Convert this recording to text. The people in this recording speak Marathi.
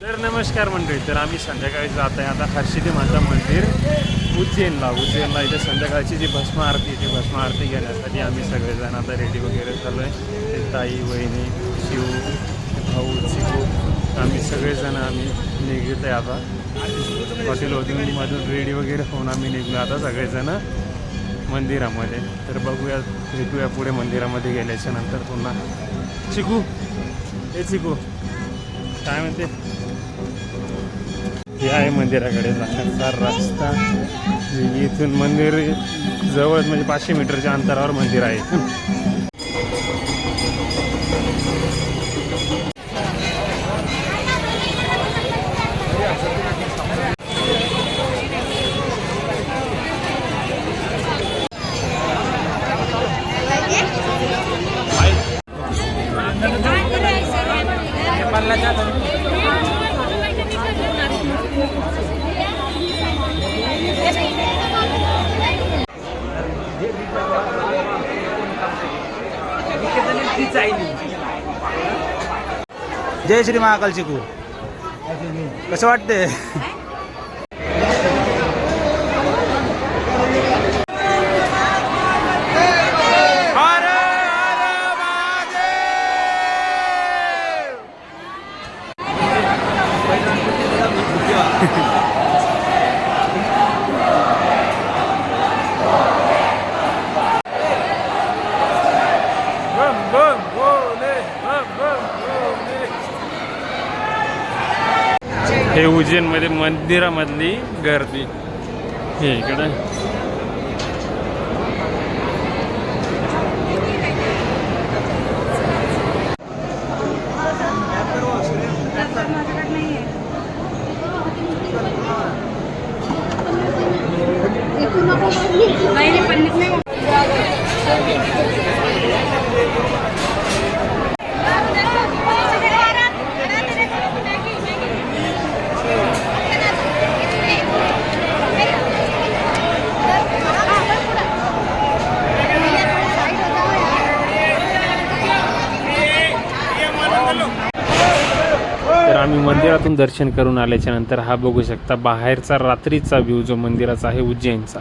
तर नमस्कार मंडळी, तर आम्ही संध्याकाळी जात आहे आता हर्षिदी माता मंदिर उज्जैनला इथे संध्याकाळची जी भस्म आरती ती भस्म आरती घेण्यासाठी आम्ही सगळेजण आता रेडी वगैरे झालो आहे. ते ताई, वहिनी, शिव, भाऊ, चिकू आम्ही सगळेजण निघत आहे आता हॉटेलमधून रेडी वगैरे होऊन आम्ही निघलो आता सगळेजण मंदिरामध्ये. तर बघूया, भेटूया पुढे मंदिरामध्ये गेल्याच्या नंतर पुन्हा. चिकू चिकू काय म्हणते? हे आहे मंदिराकडे जाण्याचा रस्ता. इथून मंदिर जवळ म्हणजे 500 मीटरच्या अंतरावर मंदिर आहे. जय श्री महाकाल. चिकू कसं वाटते? हे उज्जैनमध्ये मंदिरामधली गर्दी हे इकडे. तर आम्ही मंदिरातून दर्शन करून आल्याच्या नंतर हा बघू शकता बाहेरचा रात्रीचा व्ह्यू जो मंदिराचा आहे उज्जैनचा.